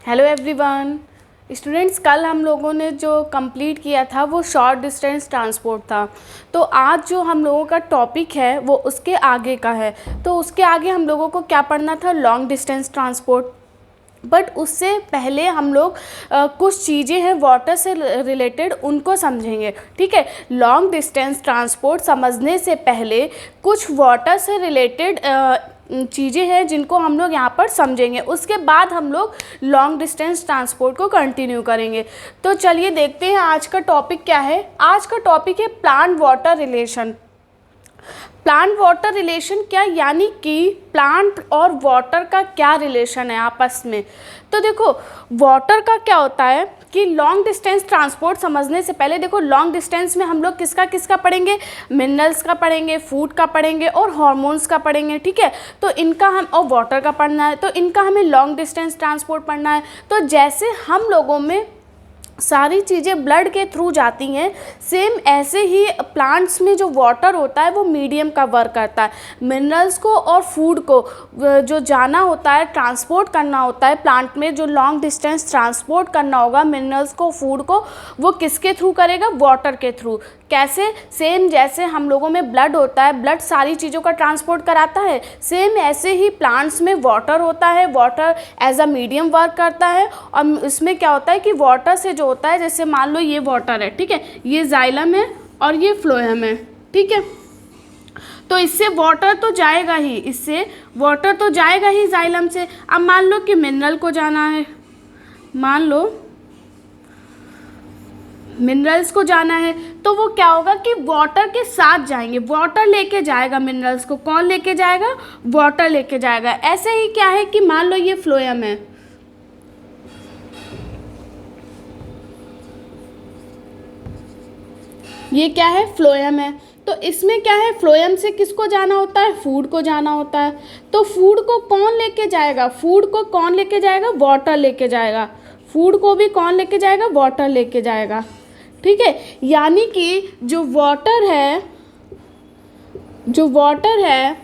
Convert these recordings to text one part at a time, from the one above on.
Hello everyone students, कल हम लोगों ने जो कंप्लीट किया था वो शॉर्ट डिस्टेंस ट्रांसपोर्ट था। तो आज जो हम लोगों का टॉपिक है वो उसके आगे का है। तो उसके आगे हम लोगों को क्या पढ़ना था? Long distance transport. बट उससे पहले हम लोग कुछ चीज़ें हैं वाटर से रिलेटेड, उनको समझेंगे। ठीक है, लॉन्ग डिस्टेंस ट्रांसपोर्ट समझने से पहले कुछ वाटर से रिलेटेड चीज़ें हैं जिनको हम लोग यहाँ पर समझेंगे। उसके बाद हम लोग लॉन्ग डिस्टेंस ट्रांसपोर्ट को कंटिन्यू करेंगे। तो चलिए देखते हैं आज का टॉपिक क्या है। आज का टॉपिक है plant water relation. Plant water relation क्या, यानी कि प्लांट और वाटर का क्या रिलेशन है आपस में। तो देखो, वाटर का क्या होता है कि लॉन्ग डिस्टेंस ट्रांसपोर्ट समझने से पहले देखो, लॉन्ग डिस्टेंस में हम लोग किसका किसका पढ़ेंगे? मिनरल्स का पढ़ेंगे, फूड का पढ़ेंगे और हार्मोन्स का पढ़ेंगे। ठीक है, तो इनका हम, और वाटर का पढ़ना है, तो इनका हमें लॉन्ग डिस्टेंस ट्रांसपोर्ट पढ़ना है। तो जैसे हम लोगों में सारी चीज़ें ब्लड के थ्रू जाती हैं, सेम ऐसे ही प्लांट्स में जो वाटर होता है वो मीडियम का वर्क करता है। मिनरल्स को और फूड को जो जाना होता है, ट्रांसपोर्ट करना होता है प्लांट में, जो लॉन्ग डिस्टेंस ट्रांसपोर्ट करना होगा मिनरल्स को, फूड को, वो किसके थ्रू करेगा? वाटर के थ्रू। कैसे? सेम जैसे हम लोगों में ब्लड होता है, ब्लड सारी चीज़ों का ट्रांसपोर्ट कराता है, सेम ऐसे ही प्लांट्स में वाटर होता है, water as a medium work करता है। और इसमें क्या होता है कि वाटर से जो होता है, जैसे मान लो ये वाटर है, ठीक है, ये जाइलम है और ये फ्लोएम है, ठीक है, तो इससे वाटर तो जाएगा ही, इससे वाटर तो जाएगा ही जाइलम से। अब मान लो कि मिनरल को जाना है, मान लो मिनरल्स को जाना है, तो वो क्या होगा कि वाटर के साथ जाएंगे, वाटर लेके जाएगा मिनरल्स को। कौन लेके जाएगा? वाटर लेके जाएगा। ऐसे ही क्या है कि मान लो ये फ्लोएम है, ये क्या है? फ्लोएम है। तो इसमें क्या है? फ्लोएम से किसको जाना होता है? फूड को जाना होता है। तो फूड को कौन लेके जाएगा? फूड को कौन लेके जाएगा? वाटर लेके जाएगा। फूड को भी कौन लेके जाएगा? वाटर लेके जाएगा। ठीक है, यानी कि जो वाटर है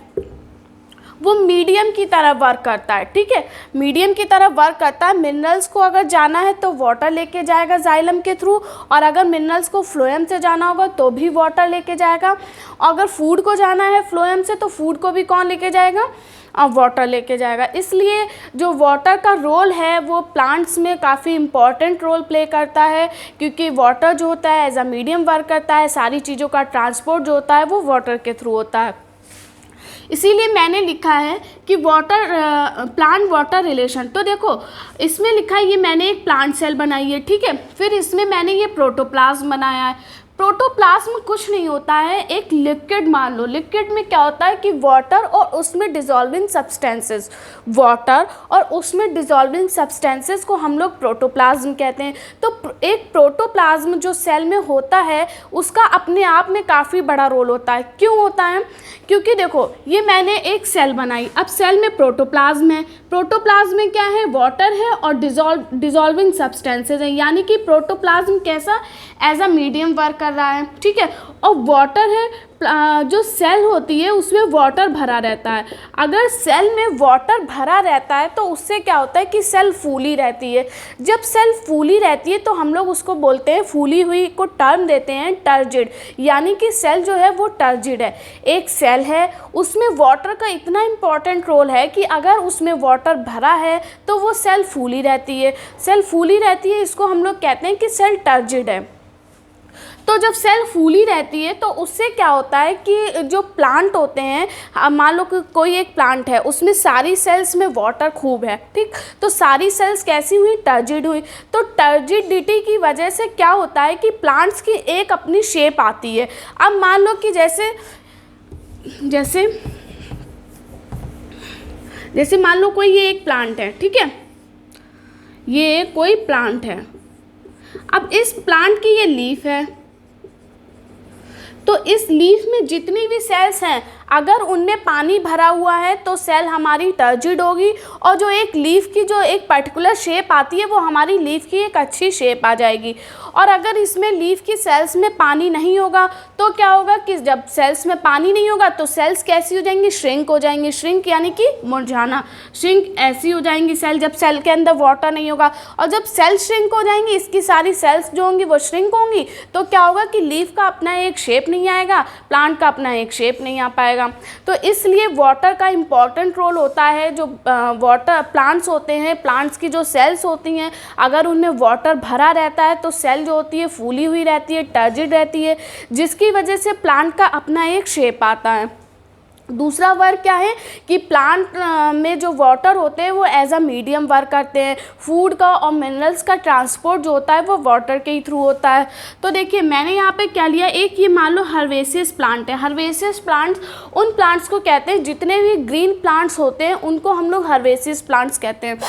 वो मीडियम की तरह वर्क करता है। ठीक है, मीडियम की तरह वर्क करता है। मिनरल्स को अगर जाना है तो वाटर लेके जाएगा जाइलम के थ्रू, और अगर मिनरल्स को फ्लोएम से जाना होगा तो भी वाटर लेके जाएगा। अगर फूड को जाना है फ्लोएम से तो फूड को भी कौन लेके जाएगा? वाटर लेके जाएगा। इसलिए जो वाटर का रोल है वो प्लांट्स में काफ़ी इम्पॉर्टेंट रोल प्ले करता है, क्योंकि वाटर जो होता है एज अ मीडियम वर्क करता है। सारी चीज़ों का ट्रांसपोर्ट जो होता है वो वाटर के थ्रू होता है। इसीलिए मैंने लिखा है कि वाटर प्लांट वाटर रिलेशन। तो देखो, इसमें लिखा है, ये मैंने एक प्लांट सेल बनाई है, ठीक है, फिर इसमें मैंने ये प्रोटोप्लाज्म बनाया है। प्रोटोप्लाज्म कुछ नहीं होता है, एक लिक्विड मान लो। लिक्विड में क्या होता है कि वाटर और उसमें डिजॉल्विंग सब्सटेंसेस, वाटर और उसमें डिजॉल्विंग सब्सटेंसेस को हम लोग प्रोटोप्लाज्म कहते हैं। तो एक प्रोटोप्लाज्म जो सेल में होता है उसका अपने आप में काफ़ी बड़ा रोल होता है। क्यों होता है? क्योंकि देखो, ये मैंने एक सेल बनाई, अब सेल में प्रोटोप्लाज्म है। प्रोटोप्लाज्म में क्या है? वाटर है और डिजॉल्विंग सब्सटेंसेस है, यानी कि प्रोटोप्लाज्म कैसा? एज अ मीडियम वर्क कर रहा है। ठीक है, और वाटर है, जो सेल होती है उसमें वाटर भरा रहता है। अगर सेल में वाटर भरा रहता है तो उससे क्या होता है कि सेल फूली रहती है। जब सेल फूली रहती है तो हम लोग उसको बोलते हैं, फूली हुई को टर्म देते हैं टर्जिड, यानी कि सेल जो है वो टर्जिड है। एक सेल है, उसमें वाटर का इतना इम्पॉर्टेंट रोल है कि अगर उसमें वाटर भरा है तो वो सेल फूली रहती है। सेल फूली रहती है, इसको हम लोग कहते हैं कि सेल टर्जिड है। तो जब सेल फूली रहती है तो उससे क्या होता है कि जो प्लांट होते हैं, मान लो कि कोई एक प्लांट है, उसमें सारी सेल्स में वाटर खूब है, ठीक, तो सारी सेल्स कैसी हुई? टर्जिड हुई। तो टर्जिडिटी की वजह से क्या होता है कि प्लांट्स की एक अपनी शेप आती है। अब मान लो कि जैसे मान लो कोई ये एक प्लांट है, ठीक है, ये कोई प्लांट है। अब इस प्लांट की ये लीफ है, तो इस लीफ में जितनी भी सेल्स हैं, अगर उनमें पानी भरा हुआ है तो सेल हमारी टर्जिड होगी, और जो एक लीफ की जो एक पर्टिकुलर शेप आती है वो हमारी लीफ की एक अच्छी शेप आ जाएगी। और अगर इसमें लीफ की सेल्स में पानी नहीं होगा तो क्या होगा कि जब सेल्स में पानी नहीं होगा तो सेल्स कैसी हो जाएंगी, श्रिंक हो जाएंगी। श्रिंक यानी कि मुरझाना, श्रिंक ऐसी हो जाएंगी सेल जब सेल के अंदर वाटर नहीं होगा। और जब सेल श्रिंक हो जाएंगी, इसकी सारी सेल्स जो होंगी वो श्रिंक होंगी, तो क्या होगा कि लीफ का अपना एक शेप नहीं आएगा, प्लांट का अपना एक शेप नहीं आ पाएगा। तो इसलिए वाटर का इम्पॉर्टेंट रोल होता है। जो वाटर प्लांट्स होते हैं, प्लांट्स की जो सेल्स होती हैं, अगर उनमें वाटर भरा रहता है तो सेल जो होती है फूली हुई रहती है, टर्जिड रहती है, जिसकी वजह से प्लांट का अपना एक शेप आता है। दूसरा वर्क क्या है कि प्लांट में जो वाटर होते हैं वो एज अ मीडियम वर्क करते हैं। फूड का और मिनरल्स का ट्रांसपोर्ट जो होता है वो वाटर के ही थ्रू होता है। तो देखिए मैंने यहाँ पे क्या लिया, एक ये मान लो हर्बेसियस प्लांट है। हर्बेसियस प्लांट्स उन प्लांट्स को कहते हैं, जितने भी ग्रीन प्लांट्स होते हैं उनको हम लोग हर्बेसियस प्लांट्स कहते हैं।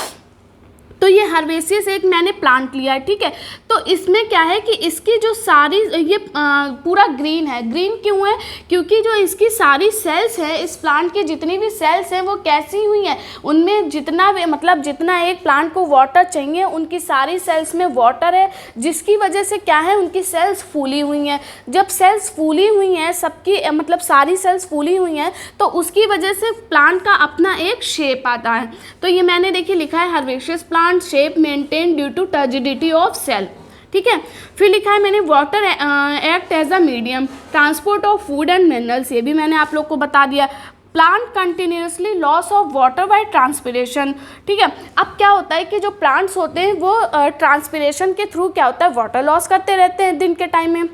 तो ये हर्बेसियस एक मैंने प्लांट लिया है, ठीक है। तो इसमें क्या है कि इसकी जो सारी ये पूरा ग्रीन है। ग्रीन क्यों है? क्योंकि जो इसकी सारी सेल्स हैं, इस प्लांट की जितनी भी सेल्स हैं वो कैसी हुई हैं, उनमें जितना भी मतलब जितना एक प्लांट को वाटर चाहिए उनकी सारी सेल्स में वाटर है, जिसकी वजह से क्या है उनकी सेल्स फूली हुई हैं। जब सेल्स फूली हुई हैं, सबकी मतलब सारी सेल्स फूली हुई हैं, तो उसकी वजह से प्लांट का अपना एक शेप आता है। तो ये मैंने देखिए लिखा है herbaceous plant shape maintain due to turgidity of cell, ठीक है। फिर लिखा है मैंने water act as a medium transport of food and minerals, ये भी मैंने आप लोग को बता दिया। Plant continuously loss of water by transpiration, ठीक है। अब क्या होता है कि जो प्लांट्स होते हैं वो ट्रांसपिरेशन के थ्रू क्या होता है वाटर लॉस करते रहते हैं दिन के टाइम में,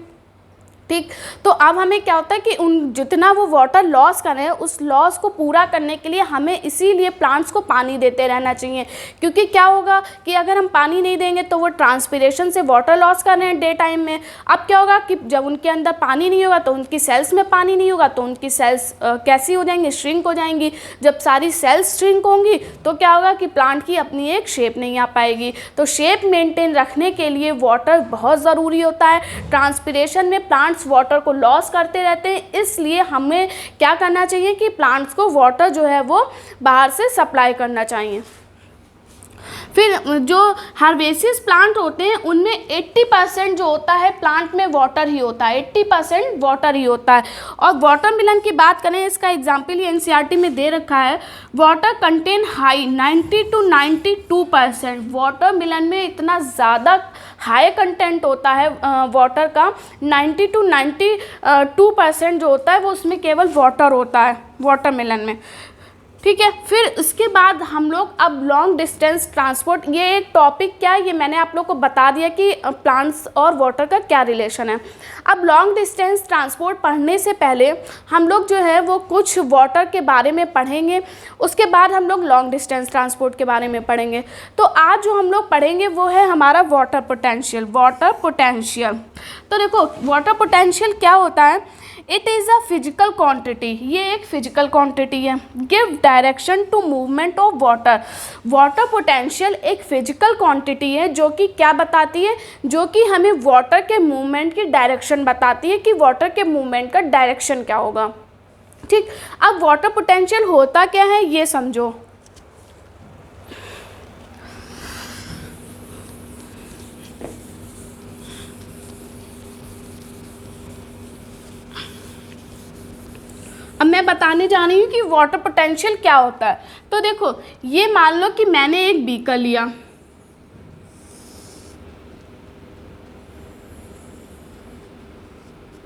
ठीक। तो अब हमें क्या होता है कि उन जितना वो वाटर लॉस कर रहे हैं उस लॉस को पूरा करने के लिए हमें इसीलिए प्लांट्स को पानी देते रहना चाहिए। क्योंकि क्या होगा कि अगर हम पानी नहीं देंगे तो वो ट्रांसपिरेशन से वाटर लॉस कर रहे हैं डे टाइम में। अब क्या होगा कि जब उनके अंदर पानी नहीं होगा तो उनकी सेल्स में पानी नहीं होगा तो उनकी सेल्स कैसी हो जाएंगी, श्रिंक हो जाएंगी। जब सारी सेल्स श्रिंक होंगी तो क्या होगा कि प्लांट की अपनी एक शेप नहीं आ पाएगी। तो शेप मेंटेन रखने के लिए वाटर बहुत ज़रूरी होता है। ट्रांसपिरेशन में प्लांट्स वाटर को लॉस करते रहते हैं, इसलिए हमें क्या करना चाहिए कि प्लांट्स को वाटर जो है वो बाहर से सप्लाई करना चाहिए। फिर जो हर्बेसियस प्लांट होते हैं उनमें 80% जो होता है प्लांट में वाटर ही होता है, 80% वाटर ही होता है। और वाटरमेलन की बात करें, इसका एग्जाम्पल ये एनसीईआरटी में दे रखा है। Water contain high 90 to 92%। Watermelon में इतना ज़्यादा हाई कंटेंट होता है वाटर का, 90 to 92% जो होता है वो उसमें केवल वाटर होता है वाटरमेलन में, ठीक है। फिर उसके बाद हम लोग अब लॉन्ग डिस्टेंस ट्रांसपोर्ट, ये एक टॉपिक क्या है ये मैंने आप लोग को बता दिया कि प्लांट्स और वाटर का क्या रिलेशन है। अब लॉन्ग डिस्टेंस ट्रांसपोर्ट पढ़ने से पहले हम लोग जो है वो कुछ वाटर के बारे में पढ़ेंगे, उसके बाद हम लोग लॉन्ग डिस्टेंस ट्रांसपोर्ट के बारे में पढ़ेंगे। तो आज जो हम लोग पढ़ेंगे वो है हमारा वाटर पोटेंशियल। वाटर पोटेंशियल, तो देखो वाटर पोटेंशियल क्या होता है। It is a physical quantity, ये एक फिजिकल क्वांटिटी है। Give direction to movement of water. Water potential एक फिजिकल क्वांटिटी है जो कि क्या बताती है, जो कि हमें वाटर के मूवमेंट की डायरेक्शन बताती है कि वाटर के मूवमेंट का डायरेक्शन क्या होगा, ठीक। अब वाटर पोटेंशियल होता क्या है ये समझो। अब मैं बताने जा रही हूँ कि वाटर पोटेंशियल क्या होता है। तो देखो ये मान लो कि मैंने एक बीकर लिया,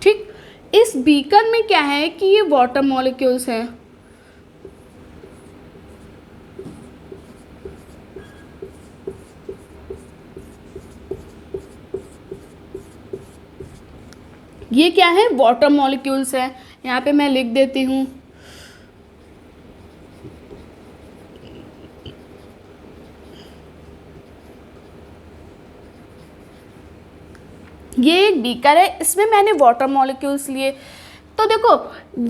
ठीक। इस बीकर में क्या है कि ये वाटर मॉलिक्यूल्स हैं, ये क्या है वाटर मॉलिक्यूल्स है। यहाँ पे मैं लिख देती हूँ ये एक बीकर है, इसमें मैंने वाटर मॉलिक्यूल्स लिए। तो देखो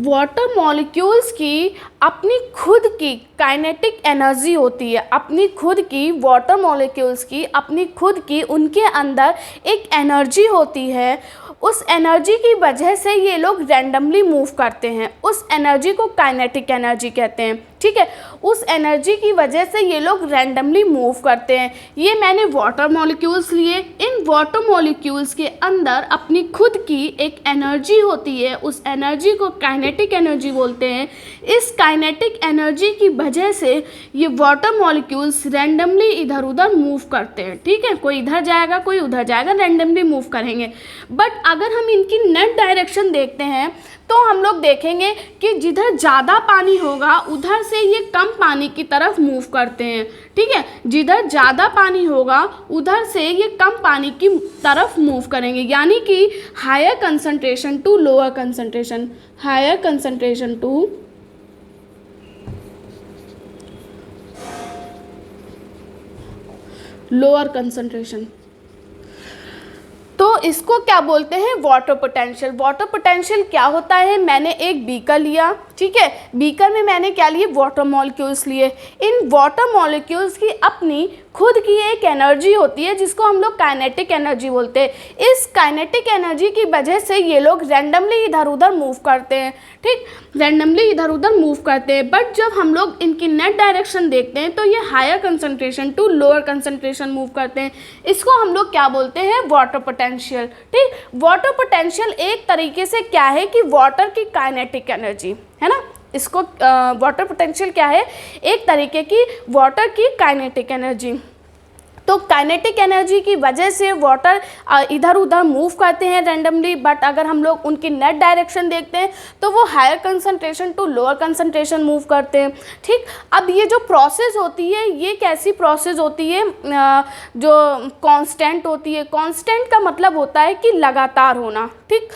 वाटर मॉलिक्यूल्स की अपनी खुद की काइनेटिक एनर्जी होती है, अपनी खुद की वाटर मॉलिक्यूल्स की अपनी खुद की उनके अंदर एक एनर्जी होती है। उस एनर्जी की वजह से ये लोग रैंडमली मूव करते हैं, उस एनर्जी को काइनेटिक एनर्जी कहते हैं, ठीक है। उस एनर्जी की वजह से ये लोग रैंडमली मूव करते हैं। ये मैंने वाटर मॉलिक्यूल्स लिए, इन वाटर मॉलिक्यूल्स के अंदर अपनी खुद की एक एनर्जी होती है, उस एनर्जी को काइनेटिक एनर्जी बोलते हैं। इस काइनेटिक एनर्जी की वजह से ये वाटर मॉलिक्यूल्स रैंडमली इधर उधर मूव करते हैं, ठीक है। कोई इधर जाएगा कोई उधर जाएगा, रैंडमली मूव करेंगे। बट अगर हम इनकी नेट डायरेक्शन देखते हैं तो हम लोग देखेंगे कि जिधर ज़्यादा पानी होगा उधर से ये कम पानी की तरफ मूव करते हैं, ठीक है। जिधर ज़्यादा पानी होगा उधर से ये कम पानी की तरफ मूव करेंगे, यानी कि higher concentration to lower concentration, higher concentration to lower concentration. तो इसको क्या बोलते हैं, वाटर पोटेंशियल। वाटर पोटेंशियल क्या होता है, मैंने एक बीकर लिया, ठीक है। बीकर में मैंने क्या लिए, वाटर मॉलिक्यूल्स लिए। इन वाटर मॉलिक्यूल्स की अपनी खुद की एक एनर्जी होती है जिसको हम लोग काइनेटिक एनर्जी बोलते हैं। इस काइनेटिक एनर्जी की वजह से ये लोग रैंडमली इधर उधर मूव करते हैं, ठीक, रैंडमली इधर उधर मूव करते हैं। बट जब हम लोग इनकी नेट डायरेक्शन देखते हैं तो ये higher concentration to lower concentration move करते हैं। इसको हम लोग क्या बोलते हैं, वाटर पोटेंशियल, ठीक। वाटर पोटेंशियल एक तरीके से क्या है कि वाटर की काइनेटिक एनर्जी है ना, इसको वाटर पोटेंशियल क्या है, एक तरीके की वाटर की काइनेटिक एनर्जी। तो काइनेटिक एनर्जी की वजह से वाटर इधर उधर मूव करते हैं रैंडमली। बट अगर हम लोग उनकी नेट डायरेक्शन देखते हैं तो वो higher concentration to lower concentration move करते हैं, ठीक। अब ये जो प्रोसेस होती है ये कैसी प्रोसेस होती है, जो कांस्टेंट होती है। कांस्टेंट का मतलब होता है कि लगातार होना, ठीक।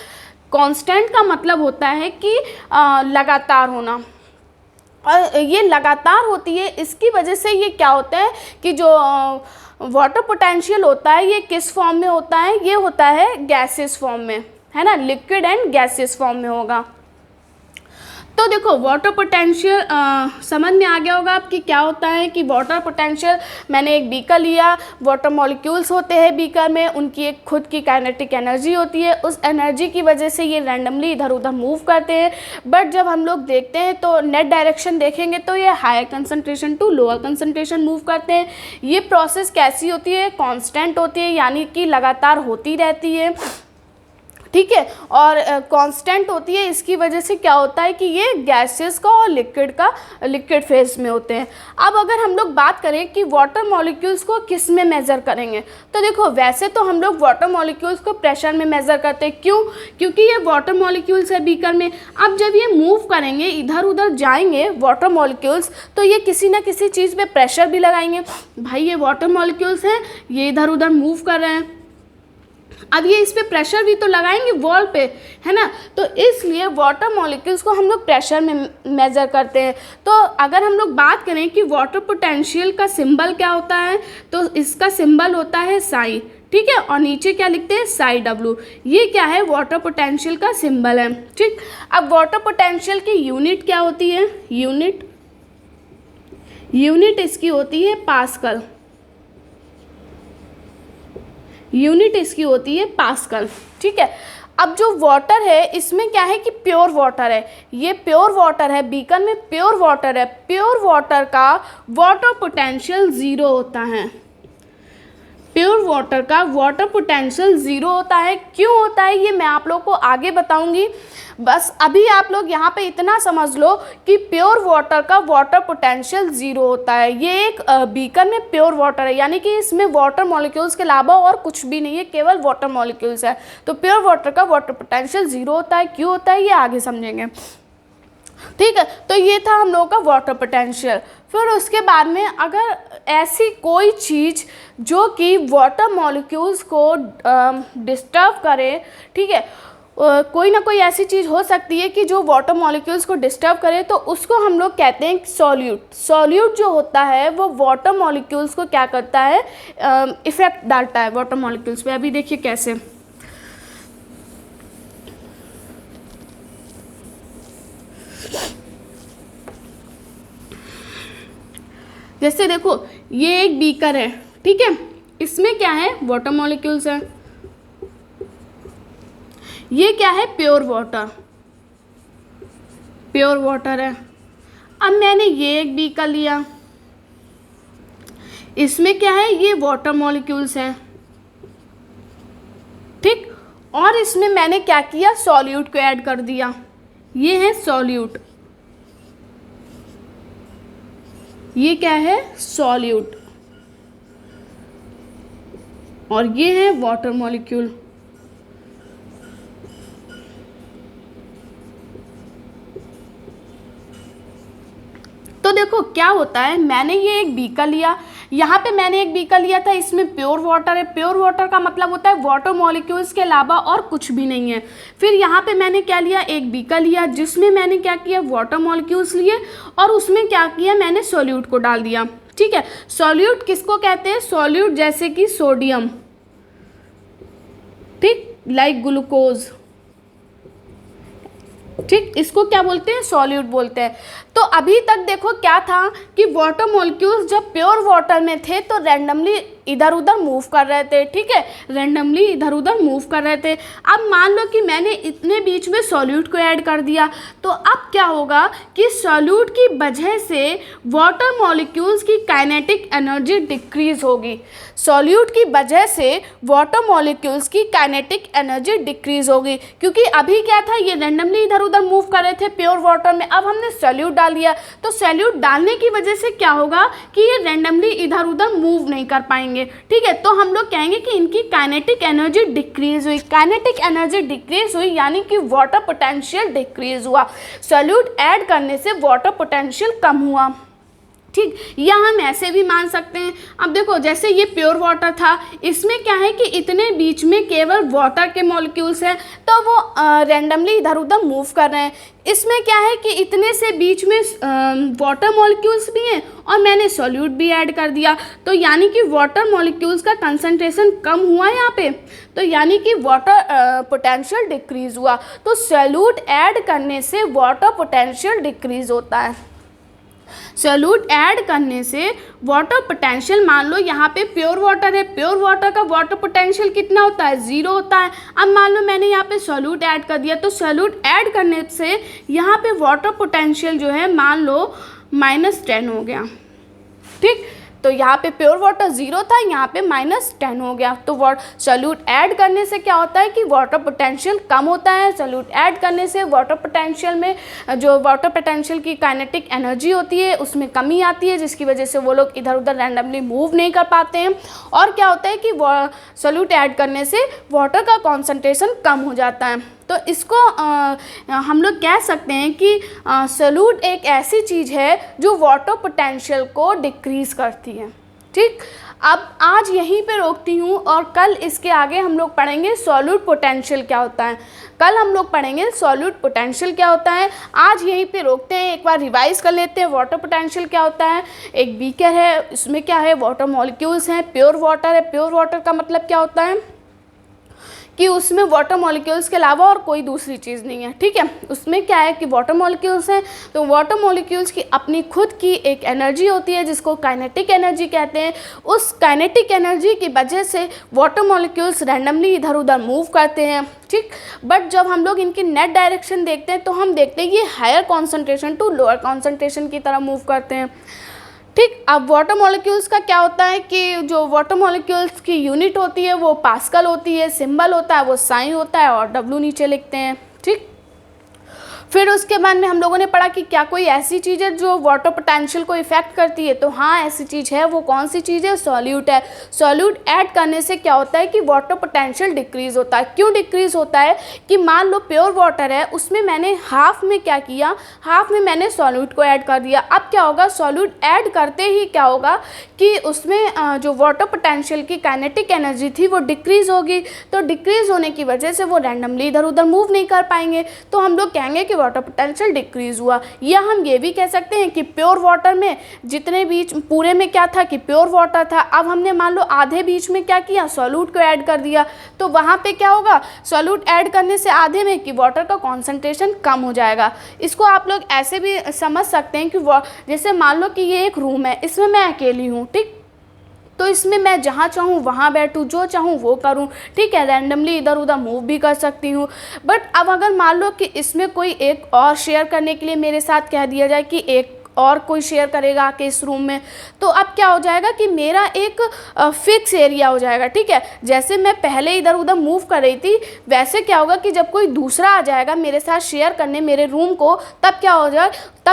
कांस्टेंट का मतलब होता है कि लगातार होना, और ये लगातार होती है। इसकी वजह से ये क्या होता है कि जो वाटर पोटेंशियल होता है ये किस फॉर्म में होता है, ये होता है गैसेस फॉर्म में, है ना, लिक्विड एंड गैसेस फॉर्म में होगा। तो देखो वाटर पोटेंशियल समझ में आ गया होगा आपकी क्या होता है कि वाटर पोटेंशियल, मैंने एक बीकर लिया, वाटर मॉलिक्यूल्स होते हैं बीकर में, उनकी एक खुद की काइनेटिक एनर्जी होती है, उस एनर्जी की वजह से ये रैंडमली इधर उधर मूव करते हैं। बट जब हम लोग देखते हैं तो नेट डायरेक्शन देखेंगे तो ये higher concentration to lower concentration move करते हैं। ये प्रोसेस कैसी होती है, कॉन्स्टेंट होती है, यानी कि लगातार होती रहती है, ठीक है। और कांस्टेंट होती है, इसकी वजह से क्या होता है कि ये गैसेस का और लिक्विड फेज में होते हैं। अब अगर हम लोग बात करें कि वाटर मॉलिक्यूल्स को किस में मेज़र करेंगे, तो देखो वैसे तो हम लोग वाटर मॉलिक्यूल्स को प्रेशर में मेज़र करते हैं। क्यों, क्योंकि ये वाटर मॉलिक्यूल्स है बीकर में। अब जब ये मूव करेंगे, इधर उधर जाएंगे वाटर मॉलिक्यूल्स, तो ये किसी ना किसी चीज़ पे प्रेशर भी लगाएंगे। भाई ये वाटर मॉलिक्यूल्स हैं, ये इधर उधर मूव कर रहे हैं, अब ये इस पे प्रेशर भी तो लगाएंगे वॉल पे, है ना। तो इसलिए वाटर मॉलिक्यूल्स को हम लोग प्रेशर में मेज़र करते हैं। तो अगर हम लोग बात करें कि वाटर पोटेंशियल का सिंबल क्या होता है, तो इसका सिंबल होता है साई, ठीक है। और नीचे क्या लिखते हैं, साई डब्ल्यू। ये क्या है, वाटर पोटेंशियल का सिंबल है, ठीक। अब वाटर पोटेंशियल की यूनिट क्या होती है, यूनिट इसकी होती है पास्कल, यूनिट इसकी होती है पास्कल, ठीक है। अब जो वाटर है इसमें क्या है कि प्योर वाटर है, ये प्योर वाटर है, बीकर में प्योर वाटर है। प्योर वाटर का वाटर पोटेंशियल 0 होता है, प्योर वाटर का वाटर पोटेंशियल 0 होता है। क्यों होता है ये मैं आप लोग को आगे बताऊंगी, बस अभी आप लोग यहाँ पे इतना समझ लो कि प्योर वाटर का वाटर पोटेंशियल 0 होता है। ये एक बीकर में प्योर वाटर है, यानी कि इसमें वाटर मॉलिक्यूल्स के अलावा और कुछ भी नहीं है, केवल वाटर मॉलिक्यूल्स है। तो प्योर वाटर का वाटर पोटेंशियल 0 होता है। क्यों होता है ये आगे समझेंगे, ठीक है। तो ये था हम लोगों का वाटर पोटेंशियल। फिर उसके बाद में अगर ऐसी कोई चीज़ जो कि वाटर मॉलिक्यूल्स को डिस्टर्ब करे, ठीक है, कोई ना कोई ऐसी चीज़ हो सकती है कि जो वाटर मॉलिक्यूल्स को डिस्टर्ब करे, तो उसको हम लोग कहते हैं सॉल्यूट। सॉल्यूट जो होता है वो वाटर मॉलिक्यूल्स को क्या करता है, इफ़ेक्ट डालता है वाटर मॉलिक्यूल्स पे। अभी देखिए कैसे, जैसे देखो ये एक बीकर है, ठीक है, इसमें क्या है, वाटर मॉलिक्यूल्स है, ये क्या है, प्योर वाटर, प्योर वाटर है। अब मैंने ये एक बीकर लिया, इसमें क्या है, ये वाटर मॉलिक्यूल्स है, ठीक। और इसमें मैंने क्या किया, सॉल्यूट को ऐड कर दिया, ये है सॉल्यूट, ये क्या है, सॉल्यूट, और ये है वाटर मॉलिक्यूल। तो देखो क्या होता है, मैंने ये एक बीकर लिया, यहाँ पे मैंने एक बीकर लिया था, इसमें प्योर वाटर है। प्योर वाटर का मतलब होता है वाटर मॉलिक्यूल्स के अलावा और कुछ भी नहीं है। फिर यहाँ पे मैंने क्या लिया, एक बीकर लिया जिसमें मैंने क्या किया, वाटर मॉलिक्यूल्स लिए और उसमें क्या किया, मैंने सॉल्यूट को डाल दिया, ठीक है। सॉल्यूट किसको कहते हैं, सॉल्यूट जैसे कि सोडियम, ठीक, लाइक ग्लूकोज, ठीक, इसको क्या बोलते हैं, सॉल्यूट बोलते हैं। तो अभी तक देखो क्या था कि वाटर मॉलिक्यूल्स जब प्योर वाटर में थे तो रैंडमली इधर उधर मूव कर रहे थे, ठीक है, रैंडमली इधर उधर मूव कर रहे थे। अब मान लो कि मैंने इतने बीच में सॉल्यूट को ऐड कर दिया, तो अब क्या होगा कि सॉल्यूट की वजह से वाटर मॉलिक्यूल्स की काइनेटिक एनर्जी डिक्रीज होगी। सॉल्यूट की वजह से वाटर मॉलिक्यूल्स की काइनेटिक एनर्जी डिक्रीज होगी, क्योंकि अभी क्या था, ये रैंडमली इधर उधर मूव कर रहे थे प्योर वाटर में। अब हमने सॉल्यूट डाल दिया, तो सॉल्यूट डालने की वजह से क्या होगा कि ये रैंडमली इधर उधर मूव नहीं कर पाएंगे, ठीक है। तो हम लोग कहेंगे कि इनकी काइनेटिक एनर्जी डिक्रीज हुई। काइनेटिक एनर्जी डिक्रीज हुई यानी कि वाटर पोटेंशियल डिक्रीज हुआ। सॉल्यूट ऐड करने से वाटर पोटेंशियल कम हुआ, ठीक। या हम ऐसे भी मान सकते हैं, अब देखो जैसे ये प्योर वाटर था, इसमें क्या है कि इतने बीच में केवल वाटर के मॉलिक्यूल्स हैं, तो वो रैंडमली इधर उधर मूव कर रहे हैं। इसमें क्या है कि इतने से बीच में वाटर मॉलिक्यूल्स भी हैं और मैंने सॉल्यूट भी ऐड कर दिया, तो यानी कि वाटर मॉलिक्यूल्स का कंसंट्रेशन कम हुआ यहाँ पे, तो यानी कि वाटर पोटेंशियल डिक्रीज हुआ। तो सॉल्यूट ऐड करने से वाटर पोटेंशियल डिक्रीज होता है। सॉल्यूट ऐड करने से वाटर पोटेंशियल, मान लो यहाँ पे प्योर वाटर है, प्योर वाटर का वाटर पोटेंशियल कितना होता है, 0 होता है। अब मान लो मैंने यहाँ पे सॉल्यूट ऐड कर दिया, तो सॉल्यूट ऐड करने से यहाँ पे वाटर पोटेंशियल जो है मान लो -10 हो गया, ठीक। तो यहाँ पे प्योर वाटर 0 था, यहाँ पे -10 हो गया। तो सॉल्यूट ऐड करने से क्या होता है कि वाटर पोटेंशियल कम होता है। सॉल्यूट ऐड करने से वाटर पोटेंशियल में जो वाटर पोटेंशियल की काइनेटिक एनर्जी होती है उसमें कमी आती है, जिसकी वजह से वो लोग इधर उधर रैंडमली मूव नहीं कर पाते हैं। और क्या होता है कि सॉल्यूट ऐड करने से वाटर का कॉन्सेंट्रेशन कम हो जाता है। तो इसको हम लोग कह सकते हैं कि सॉल्यूट एक ऐसी चीज़ है जो वाटर पोटेंशियल को डिक्रीज़ करती है, ठीक। अब आज यहीं पे रोकती हूँ और कल इसके आगे हम लोग पढ़ेंगे सॉल्यूट पोटेंशियल क्या होता है। कल हम लोग पढ़ेंगे सॉल्यूट पोटेंशियल क्या होता है। आज यहीं पे रोकते हैं, एक बार रिवाइज कर लेते हैं। वाटर पोटेंशियल क्या होता है, एक बीकर है, इसमें क्या है, वाटर मॉलिक्यूल्स हैं, प्योर वाटर है। प्योर वाटर का मतलब क्या होता है कि उसमें वाटर मॉलिक्यूल्स के अलावा और कोई दूसरी चीज़ नहीं है, ठीक है। उसमें क्या है कि वाटर मॉलिक्यूल्स हैं, तो वाटर मॉलिक्यूल्स की अपनी खुद की एक एनर्जी होती है जिसको काइनेटिक एनर्जी कहते हैं। उस काइनेटिक एनर्जी की वजह से वाटर मॉलिक्यूल्स रैंडमली इधर उधर मूव करते हैं, ठीक। बट जब हम लोग इनकी नेट डायरेक्शन देखते हैं तो हम देखते हैं ये higher concentration to lower concentration की तरह मूव करते हैं, ठीक। अब वाटर मॉलिक्यूल्स का क्या होता है कि जो वाटर मॉलिक्यूल्स की यूनिट होती है वो पास्कल होती है, सिंबल होता है वो साइन होता है और W नीचे लिखते हैं, ठीक। फिर उसके बाद में हम लोगों ने पढ़ा कि क्या कोई ऐसी चीज़ है जो वाटर पोटेंशियल को इफेक्ट करती है, तो हाँ ऐसी चीज़ है। वो कौन सी चीज़ है, सॉल्यूट है। सॉल्यूट ऐड करने से क्या होता है कि वाटर पोटेंशियल डिक्रीज़ होता है। क्यों डिक्रीज़ होता है कि मान लो प्योर वाटर है, उसमें मैंने हाफ में क्या किया, हाफ में मैंने सॉल्यूट को ऐड कर दिया। अब क्या होगा, सॉल्यूट ऐड करते ही क्या होगा कि उसमें जो वाटर पोटेंशियल की काइनेटिक एनर्जी थी वो डिक्रीज़ होगी। तो डिक्रीज़ होने की वजह से वो रैंडमली इधर उधर मूव नहीं कर पाएंगे, तो हम लोग कहेंगे कि वाटर पोटेंशियल डिक्रीज हुआ। या हम ये भी कह सकते हैं कि प्योर वाटर में जितने बीच पूरे में क्या था कि प्योर वाटर था, अब हमने मान लो आधे बीच में क्या किया, सॉल्यूट को ऐड कर दिया, तो वहाँ पे क्या होगा, सॉल्यूट ऐड करने से आधे में कि वाटर का कॉन्सेंट्रेशन कम हो जाएगा। इसको आप लोग ऐसे भी समझ सकते हैं कि जैसे मान लो कि ये एक रूम है, इसमें मैं अकेली हूँ, ठीक। तो इसमें मैं जहाँ चाहूँ वहाँ बैठूँ, जो चाहूँ वो करूँ, ठीक है, रैंडमली इधर उधर मूव भी कर सकती हूँ। बट अब अगर मान लो कि इसमें कोई एक और शेयर करने के लिए मेरे साथ कह दिया जाए कि एक और कोई शेयर करेगा आके इस रूम में, तो अब क्या हो जाएगा कि मेरा एक फिक्स एरिया हो जाएगा, ठीक है। जैसे मैं पहले इधर उधर मूव कर रही थी, वैसे क्या होगा कि जब कोई दूसरा आ जाएगा मेरे साथ शेयर करने मेरे रूम को, तब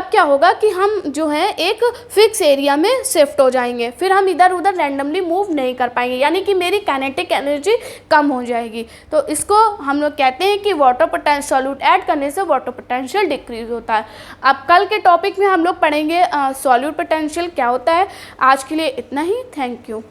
क्या होगा कि हम जो है एक फिक्स एरिया में शिफ्ट हो जाएंगे, फिर हम इधर उधर रैंडमली मूव नहीं कर पाएंगे, यानी कि मेरी काइनेटिक एनर्जी कम हो जाएगी। तो इसको हम लोग कहते हैं कि वाटर पोटेंशियल सॉल्यूट ऐड करने से वाटर पोटेंशियल डिक्रीज होता है। अब कल के टॉपिक में हम लोग पढ़ेंगे सॉल्यूट पोटेंशियल क्या होता है। आज के लिए इतना ही, थैंक यू।